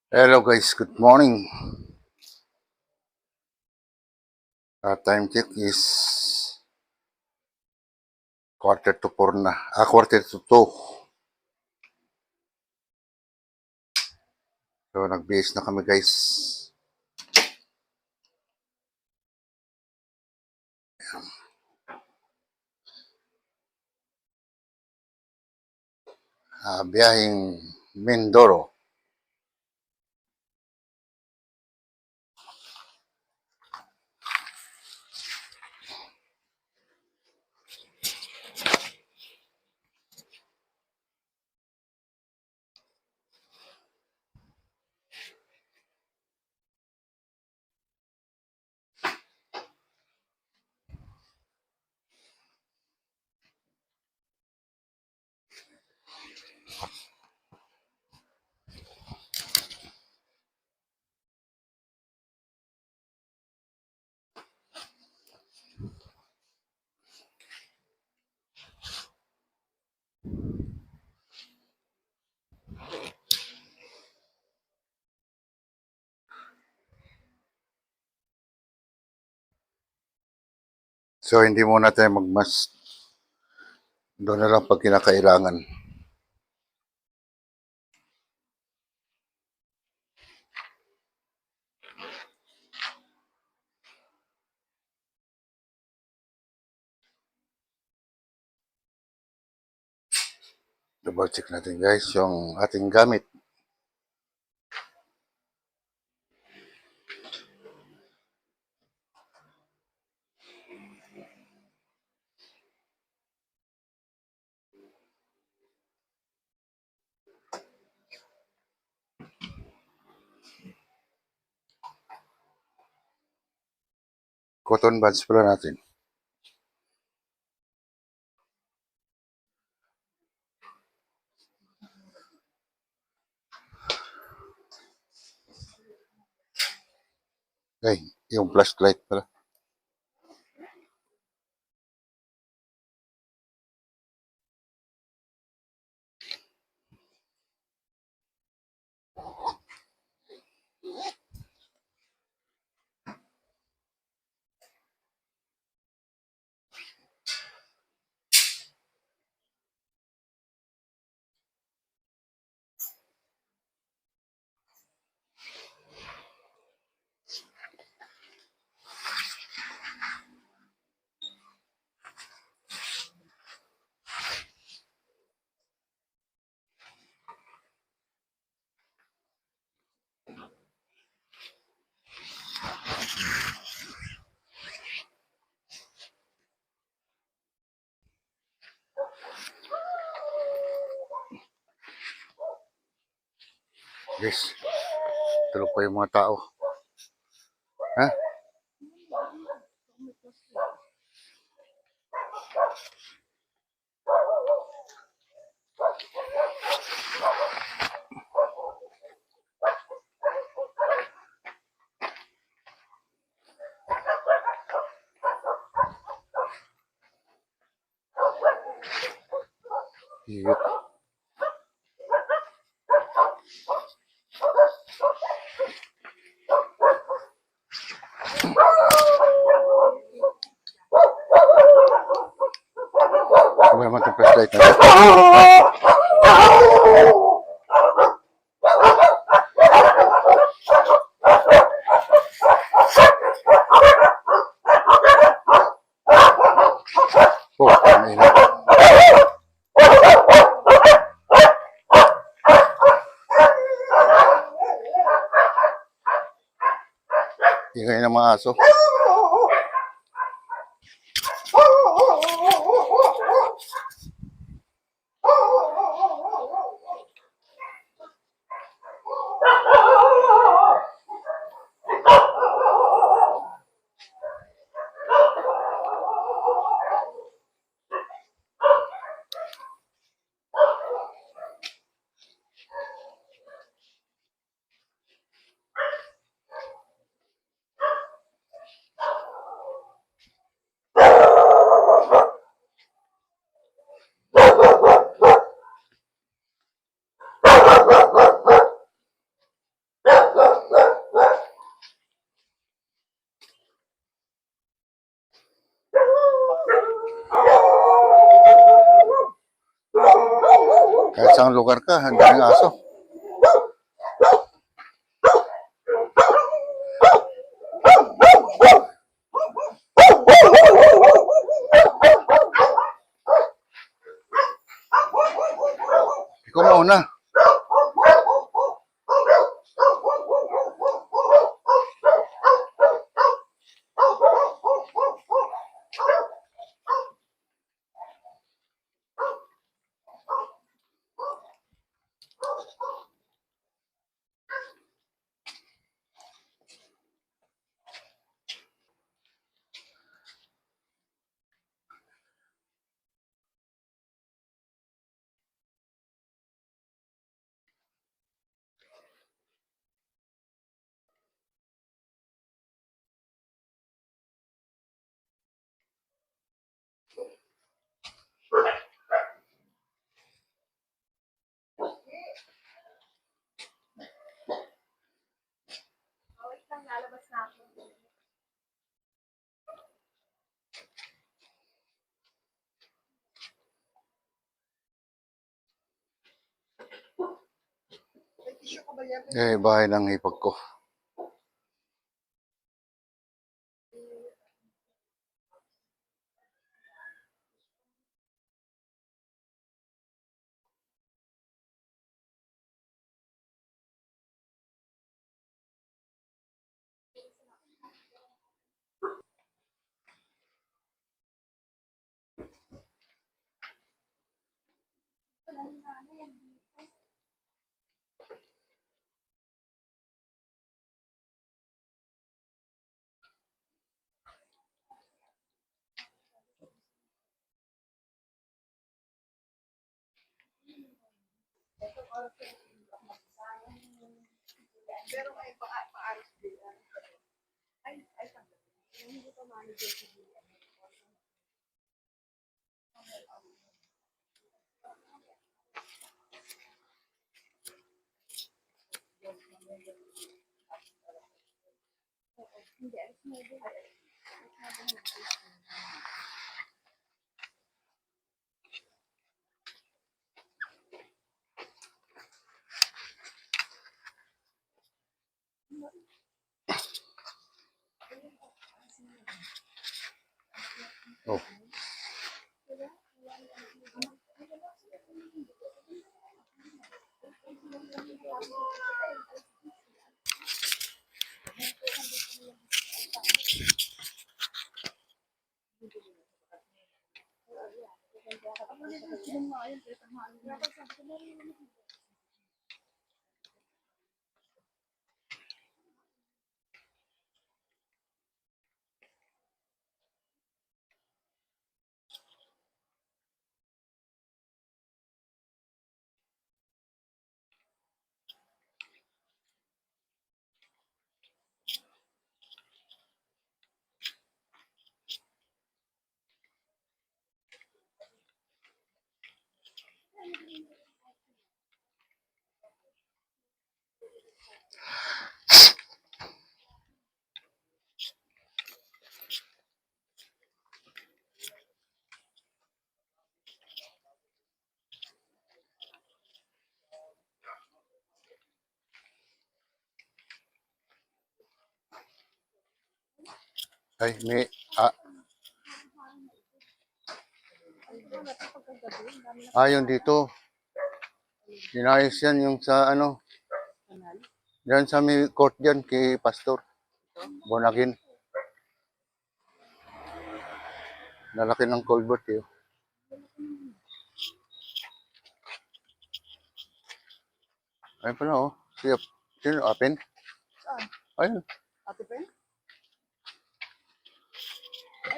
Hello guys, good morning. Time check is quarter to 4 na. Quarter to 2. So nag-base na kami guys. Biyaheng Mindoro. So hindi muna tayo magmas. Doon na lang pag kinakailangan. Double check natin guys yung ating gamit. Cotton buds pala natin. Ay, yung flashlight pala. Guys, tulog pa yung mga tao. Ha? Hiyot. Wala naman itong flashlight natin. Oh, ang ina. Ingay ng mga aso. isang lugar ka, ang daming aso. Ikaw mauna. Wait lang, lalabas na ako. May tissue ka ba yan? Bahay ng hipag ko. Pero ay paalis din. Ay, hindi pa manager si Julia. Hindi, alis mo din. Oh. Ay, may, yun dito. Inayos yan yung sa ano, yan sa may court dyan kay Pastor. Bonagin. Lalaki ng culvert yun. Ayun pala oh. Sino? Apen? Saan? Ayun. Ate Pen?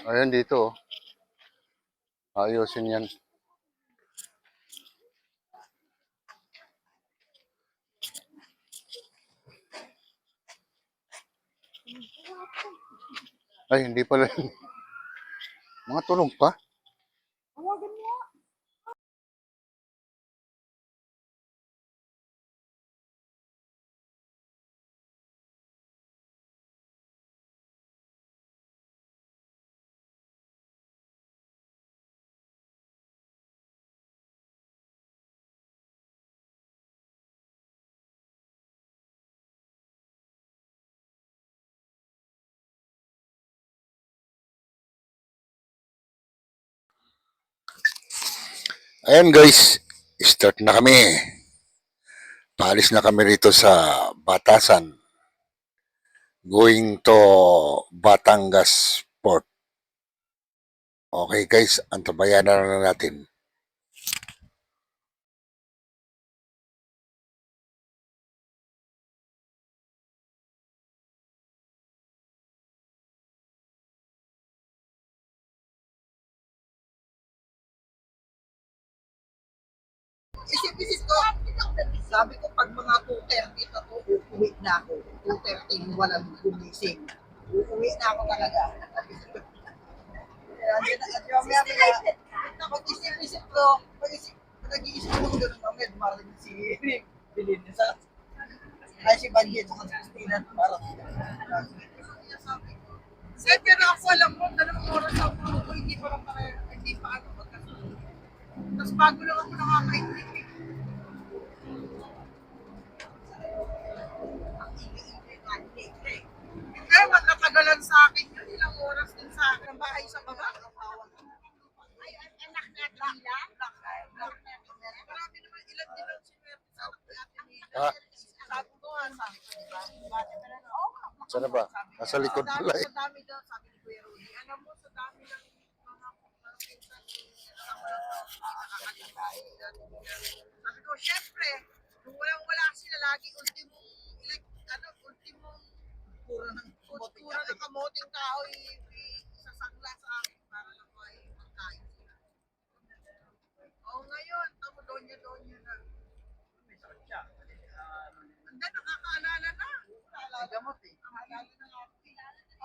Ayun dito oh. Ayusin yan. Ay, hindi pala. Mga tulog pa. Tawagan mo. Ayan guys, start na kami. Paalis na kami rito sa Batasan. Going to Batangas Port. Okay guys, antabayan na natin. Isip-isip ko, sabi ko pag mga 2:30 na to, uuwi na ako. 2:30 walang gumising. Uuwi na ako talaga. Pag-isip-isip ko, nag-iisip ko gano'n mamaya, dumarating si Rick. Bilhin niya sa ay si Banjit sa Christina para pero ako alam mo, 2 oras ako, hindi pa lang hindi pa ano magkasunod. Tapos bago lang ako nakakaintindi. Kaya matataгаlan sa akin yun, ilang oras din sa akin. Ang bahay sa baba. Ay, anak natin nila? Marami naman, ilan din ang sinwerte sa anak ni Ate Nina. Ah, Sabi ko nga, sabi ko, diba? Bakit na lang? Oo, saan na ba? Nasa likod pala eh. Sa dami daw, sabi ni Kuya Rudy. Alam mo, sa dami ng mga pinsan ni ako lang nakakalimutan. Sabi ko, syempre, kung walang-wala sila, lagi ultimong kultura ng kamoting kahoy isasangla sa akin para lang ay magkain sila. Oo, ngayon, tamo donya na. May sakit siya. Handa, nakakaalala na. May gamot eh. Nakaalala na nga.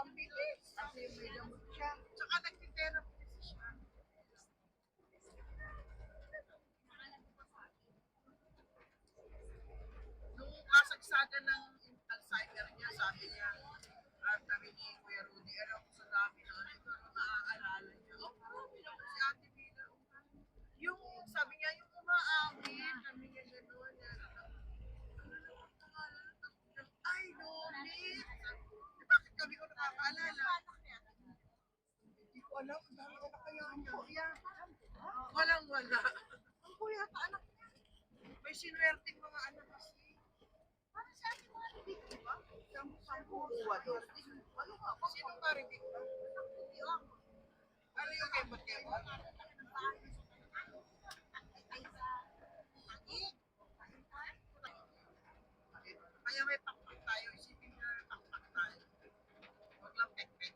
Ang bilis. Kasi may gamot siya. Tsaka nagtitherapy siya. Nung kasagsagan ng Alzheimer niya, sabi niya, sabi ni Kuya Rudy, alam ko sa dami na naaalala niya. Oh, marami na si Ate Bina. Yung, sabi niya, yung umaawit, sabi niya gano'n, ano naman pangalan ng ay, Domit. Bakit kami ko nakakaalala? Hindi ko alam, dami ko na kaya niya. Kuya, walang-wala. Ang kuya ka, anak niya. May sinwerting mga anak kasi. Para sa ating mga ribig, di ba? Sampu buwa doon. Ano nga? Sino nga ribig ba? Hindi ako. Ano yung kay Mateo? Kaya may pakpak tayo. Isipin na pakpak tayo. Huwag lang pek-pek.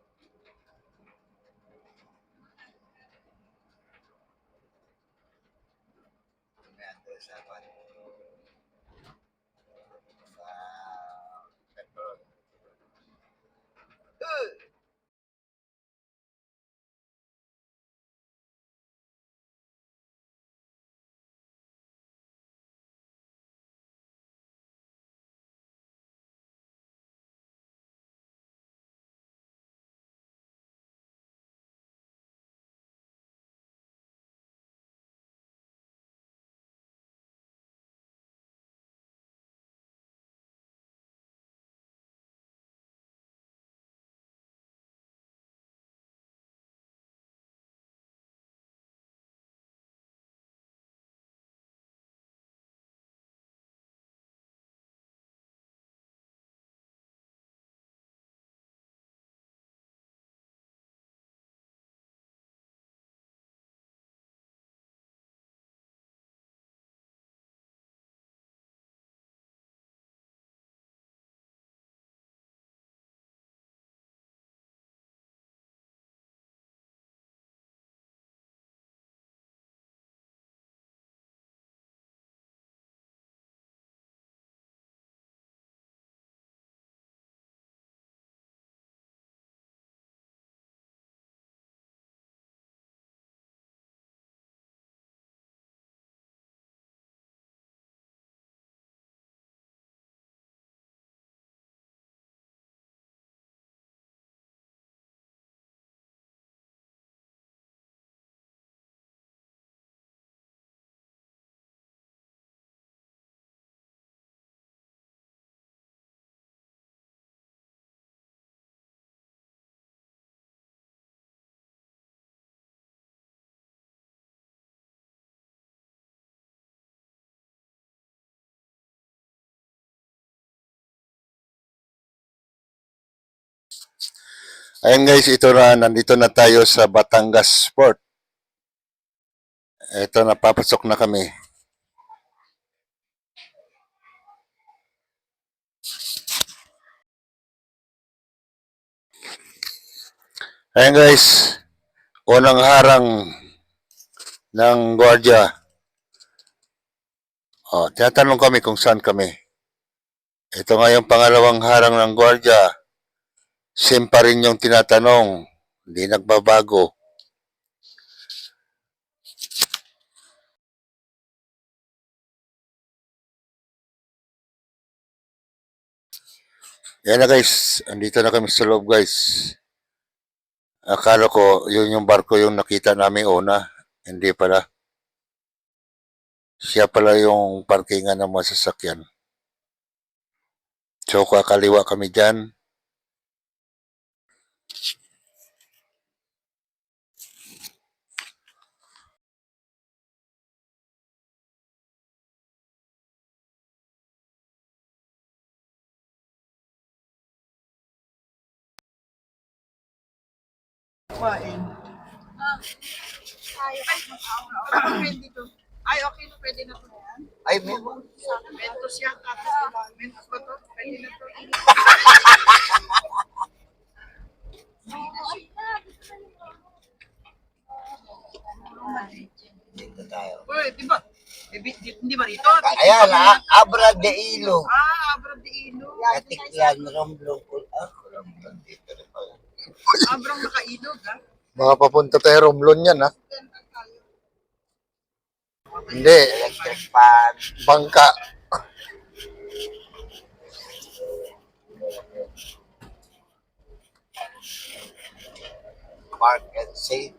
Ayan guys, ito na, nandito na tayo sa Batangas Port. Ito, napapasok na kami. Ayan guys, unang harang ng gwardiya. Tinatanong kami kung saan kami. Ito nga yung pangalawang harang ng gwardiya. Same pa rin yung tinatanong. Hindi nagbabago. Yan na guys, andito na kami sa loob guys. Akala ko yun yung barko yung nakita namin una. Hindi pala. Siya pala yung parkingan ng mga sasakyan. So kakaliwa kami dyan. Kumain. Ay, dito. Ay, okay na, pwede na po yan. Ay, may Mentos yan, tapos mentos ba to? Pwede na to. dito tayo. Uy, di ba? Hindi ba rito? Ayan, Abra de Ilo. Abra de Ilo. Katiklan, Romblong. Romblong dito rin pala. Abrang nakailog, ha? Mga papunta tayo Romblon yan ha. Hindi, Electric fan. bangka. Park and Safe.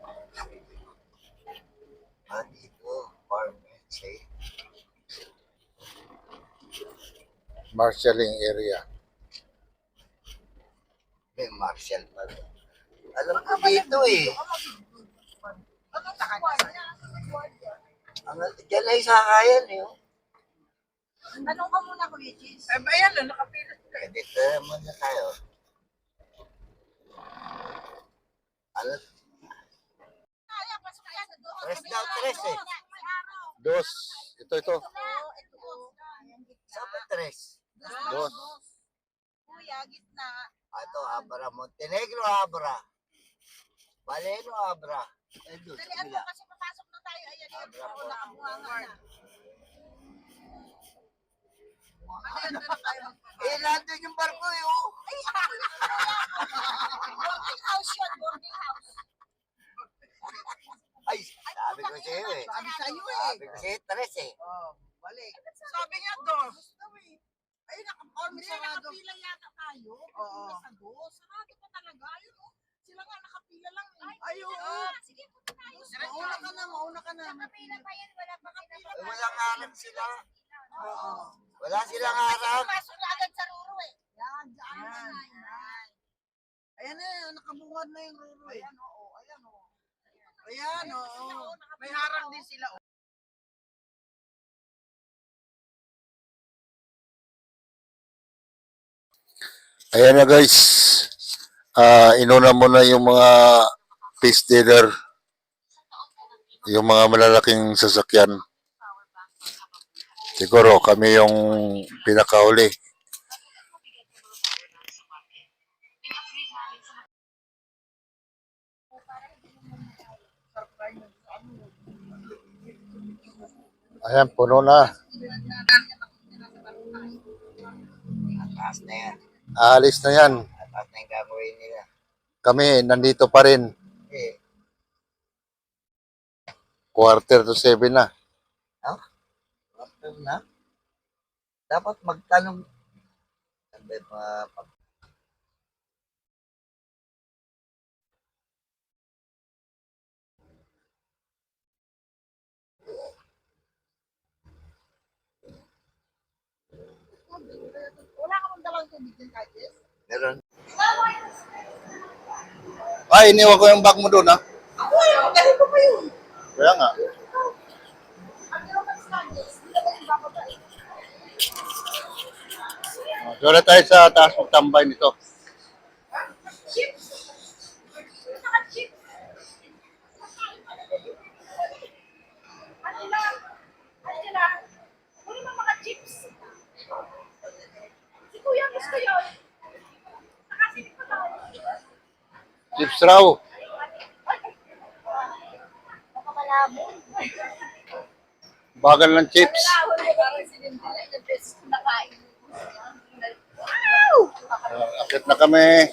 Dito, Park and Safe. Marshalling area. May Marshall pa rin. Alam ko dito eh. Diyan ay sakayan eh. Oh. Tanong ka muna, Kuya Jis. Eh, ayan na, nakapila. Dito muna tayo. Ano? Kaya, pasok yan sa doon. Tres daw, tres eh. Dos. Ito. Ito. Saan ba tres? Dos. Kuya, gitna. Ito, Abra Montenegro, Abra. Baleno, Abra. Doon sa Dalian mo kabila. kasi papasok na tayo. Ayan yun. Abra Ako po. nakabuhanga na. Ayan na tayo. Nandun yung barko eh. Oh. Boarding house yun. Boarding house. Ay, sabi ko sa'yo eh. Sabi sa'yo eh. Sabi ko sa'yo, tres eh. Balik. Sabi niya, dos. Ay, Hindi, sarado. nakapila yata tayo. Oo. Sa dos. Sarado pa talaga. Ayun, oh. Sila nga nakapila lang. Ay, oo. Sige, punta tayo. Mauna ka na. Nakapila pa yan. Wala pa kinapila. Walang harap sila. Oo. Wala silang harap. Pasok na agad sa ruro eh. Yan, Yan. yan. Ayan na, nakabungad na yung ruro eh. Ayan, oo. Ayan, oo. May harang din sila. Oh. Ayan na guys. Inuna mo na yung mga fish dealer. Yung mga malalaking sasakyan. Siguro kami yung pinakauli. Ayan, puno na. Taas na yan. Aalis na yan. Taas na yung gagawin nila. Kami, nandito pa rin. Eh, 6:45 na. after na. Dapat magtanong. Sabi pa, Wala ka mong dalang tubig din, Kuya Jis? meron. Ay, iniwan ko yung bag mo doon ha. Ako, dahil ko pa yun. Kaya nga. Ang meron ka sa Jis, hindi ka ba yung bababa eh? Doon na tayo sa taas magtambay nito. ko yun. Chips raw. Baka malabo. Bagal ng chips. Parang sinindila, ilang beses ko nakain. Wow! Akit na kami.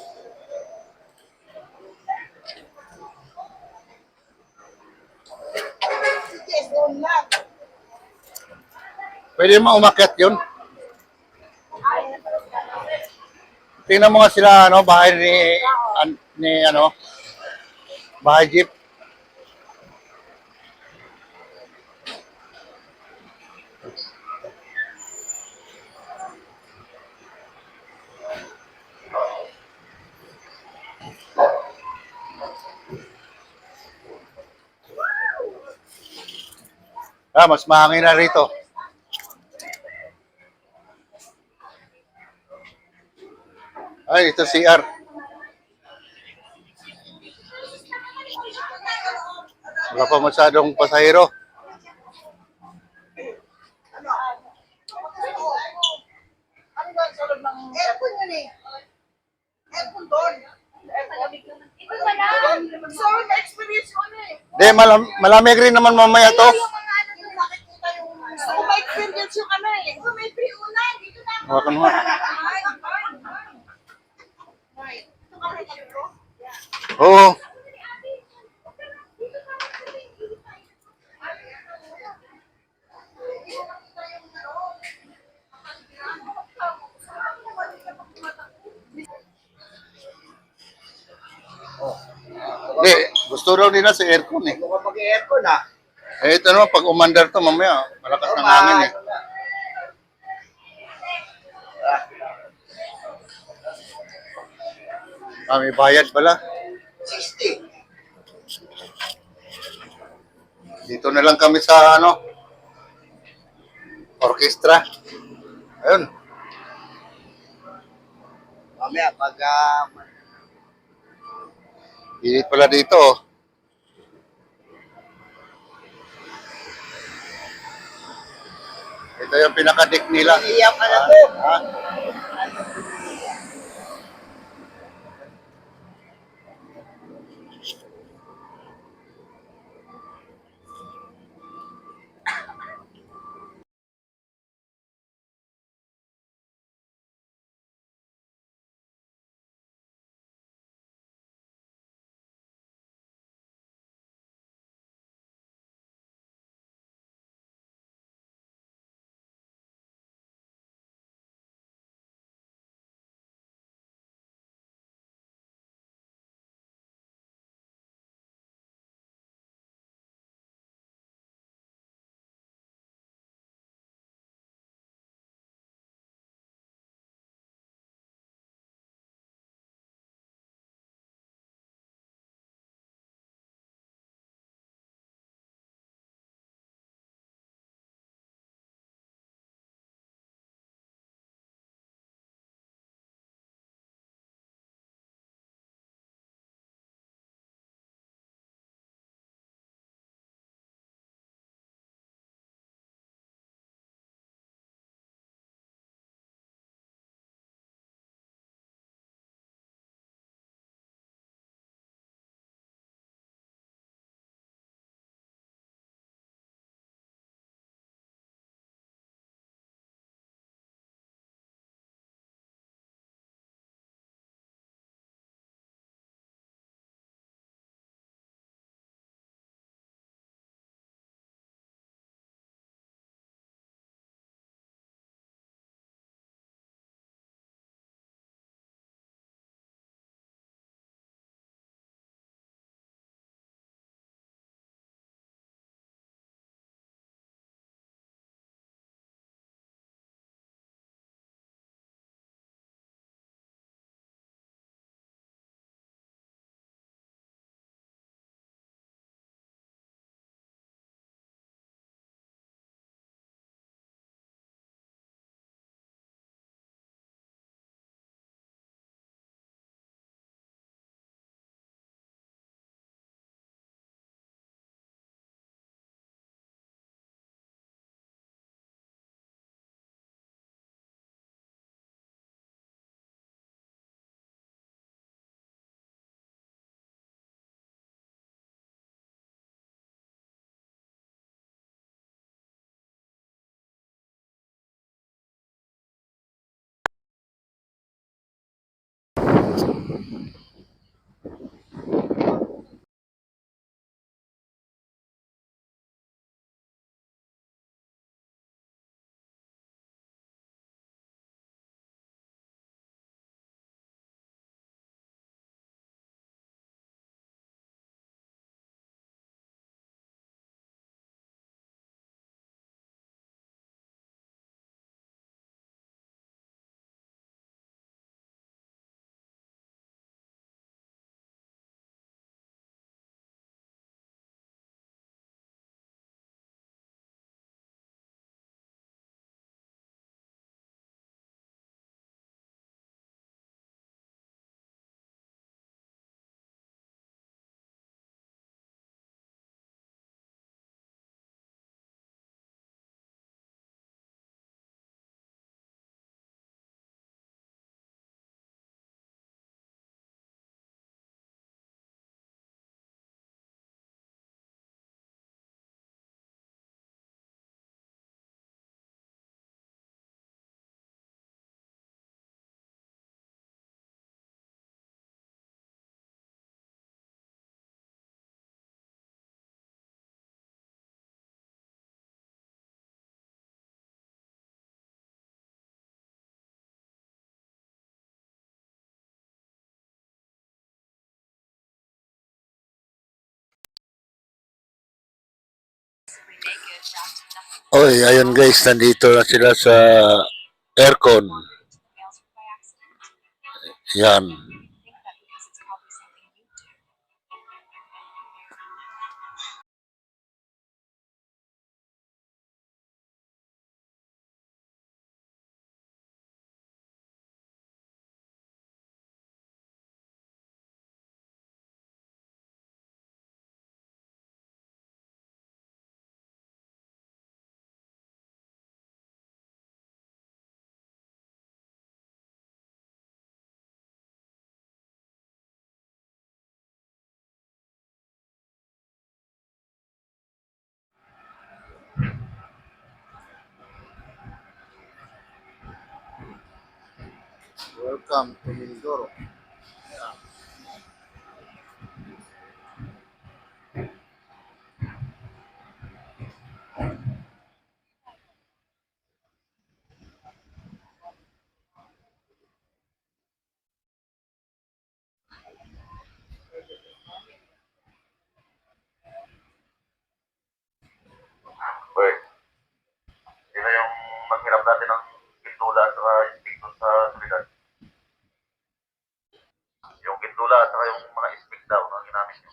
Yes, doon lang. Pwede mo umakyat yun. Tingnan mo nga sila, ano, bahay ni ano, bahay jeep. Mas mahangin na rito. Ay, ito CR. Wala pa masyadong pasahero. Ano ba sa loob ng aircon yun eh? Aircon doon. Ito pa lang. So, na-experience ko na eh. Di, malamig rin naman mamaya to. Yung mga ano doon, nakikita yung... So, may experience yung ano eh. So, may pre-ulan. Dito na ako. Hawakan mo. Ay. Ito ka rin ko? Oo. Di, gusto raw nila sa aircon eh. Kung mag-aircon ah. Eh, ito naman, pag umandar to mamaya, malakas ng hangin eh. May bayad pala. 60. Dito na lang kami sa ano, orkestra. Ayun. Mamaya pag Init pala dito. Oh. Ito yung pinaka-deck nila. iiyak ka na to. Ha? Oy, ayun guys, nandito na sila sa aircon. Yan. Welcome to Mindoro. Uy, sino yung maghiram natin ng pintula at saka stick doon sa sulidan? Yung pintula at saka yung mga stick daw na ginamit nyo.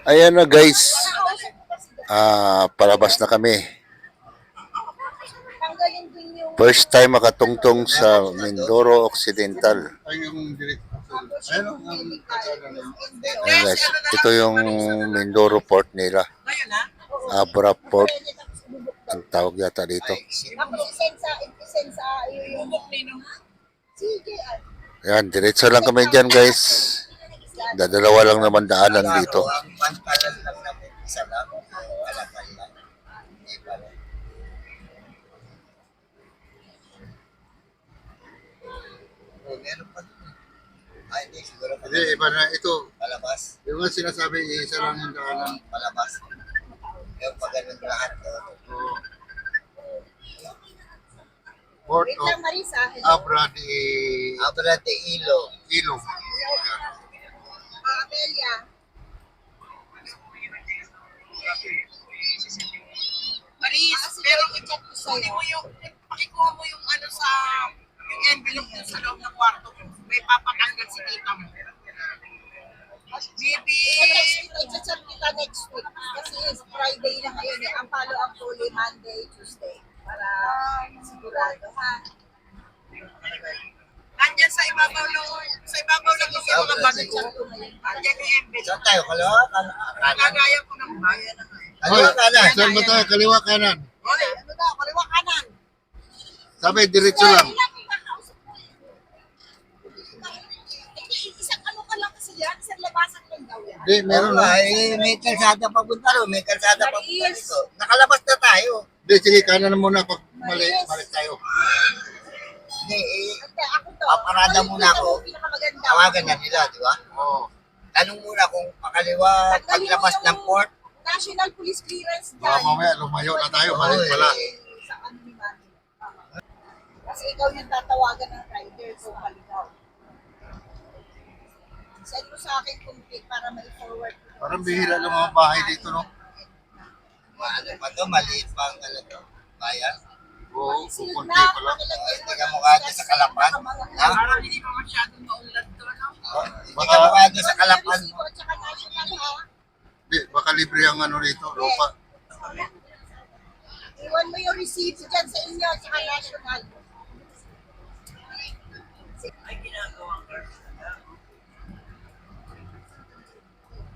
Ayan na guys. Palabas na kami. Tanggalin din yung First time makatungtong sa Mindoro Occidental. Ay, yung direct. Ano? Ayan guys, ito yung Mindoro Port nila. Ngayon ha? Abra Port. Ang tawag yata dito. tapos isend sa yung Ninong. sige. Ayan, diretso lang kami dyan guys. Dadalawa lang naman daanan dito. Ang pantalan lang namin, isa lang. Alakal lang. Hindi pala. Oh, meron pa dun. Ay, hindi. Siguro pa. Hindi, iba na ito. Palabas. Yung nga sinasabi, isa lang yung daanan. Palabas. Yung pag ganun lahat doon. Port Wait of lang Marisa. Hello. Abra de Abra de Ilo. Ilog. Amelia. Maris, pero kunin mo yung, pakikuha mo yung ano sa, yung envelope mo sa loob ng kwarto mo. May papatanggal si tita mo. Bibi! I-chat kita next week. Kasi Friday na ngayon eh. Ang follow-up ko ulit Monday, Tuesday. Para sigurado ha. Nandyan sa ibabaw ng yung mga bag ko. Nandyan yung envelope. Saan tayo? Kalawa? Kanan? Gagaya ko ng bag. Kaliwa kanan. Saan ba tayo? Kaliwa kanan. Ano daw? Kaliwa kanan. Sabi, diretso lang. Isang ano ka lang kasi yan. Isang labasan lang daw yan. Hindi, meron na. Ay, may kalsada papunta ro. May kalsada papunta dito. Nakalabas na tayo. Hindi, sige, kanan muna. Pag mali, balik tayo. Hindi, Hindi, ako to. Paparada Ako yung muna ako. pinakamaganda. tawagan na nila, di ba? Oo. Tanong muna kung pakaliwa, paglabas ng port. National Police Clearance Baka dyan. mamaya, lumayo na tayo. Balik pala. Sa ano ni Mami. Kasi ikaw yung tatawagan ng rider kung maligaw. Send mo sa akin kung para ma-forward. Parang bihira lang mga bahay dito, no? Ano pa to, maliit pa ang to. Bayan. Oo, Silid kukunti na, pala. Hindi ka mukha dyan sa Kalapan. Ha? Parang hindi pa masyadong maulad to, no? Hindi ka mukha dyan sa Kalapan. At saka national ha. Hindi, baka libre ang ano dito, lupa. Iwan mo yung receipt dyan sa inyo at saka national.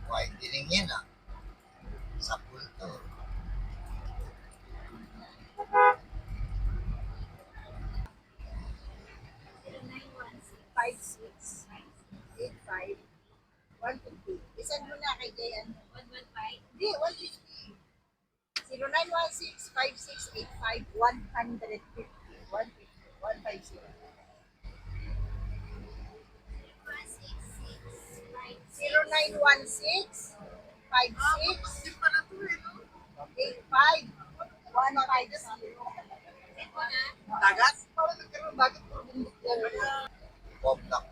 Why, hindi rin yan ah. Sa pulto. 150. Isan mo na kay Jayan. 115? Hindi, 150. 0916-5685-150. 150. 0916 56 Hindi pala to eh, no? 85 150. Dagat? Parang nagkaroon bakit puro bundok yan? Complex.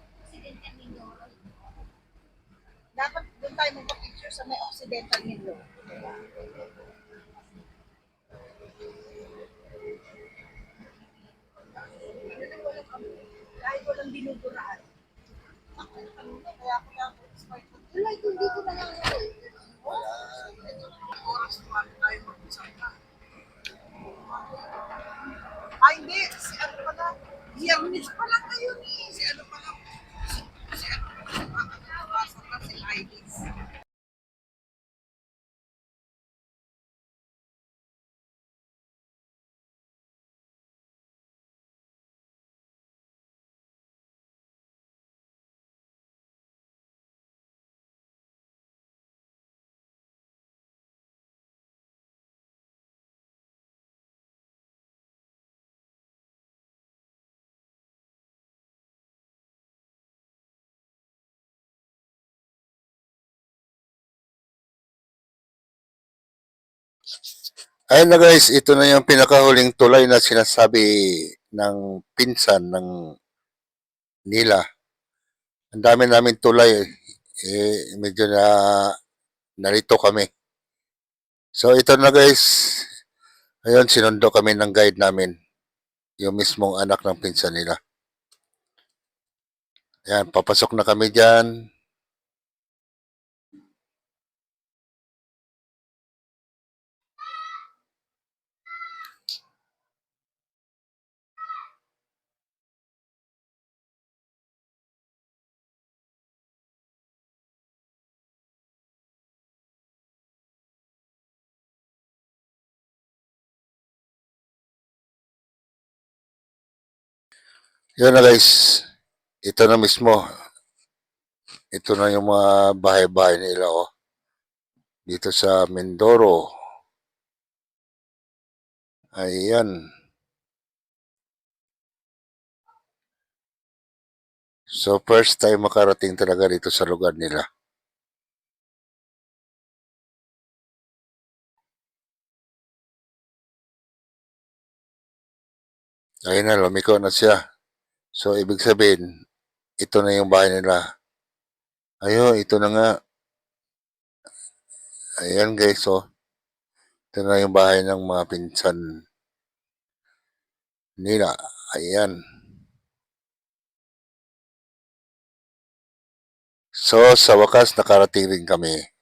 Dapat doon tayo magpa-picture sa may Occidental Mindoro. Kahit walang binuburahan. Kaya ako lang wala, hindi ko na lang Oras naman tayo mag-usapa. Ay, hindi. Si ano pala? Biyernes pala kayo ni. Si ano pala? Si ano pala? Si Iris. Ayun na guys, ito na yung pinakahuling tulay na sinasabi ng pinsan ng nila. Ang dami namin tulay, medyo na nalito kami. So ito na guys, ayun sinundo kami ng guide namin, yung mismong anak ng pinsan nila. Ayan, papasok na kami dyan. Yun na guys, ito na mismo. Ito na yung mga bahay-bahay nila oh. Dito sa Mindoro. Ayan. So first time makarating talaga dito sa lugar nila. Ayun na, lumiko na siya. So ibig sabihin, ito na yung bahay nila. Ayun, ito na nga. Ayan guys, oh. Ito na yung bahay ng mga pinsan nila. Ayan. So, sa wakas, nakarating rin kami.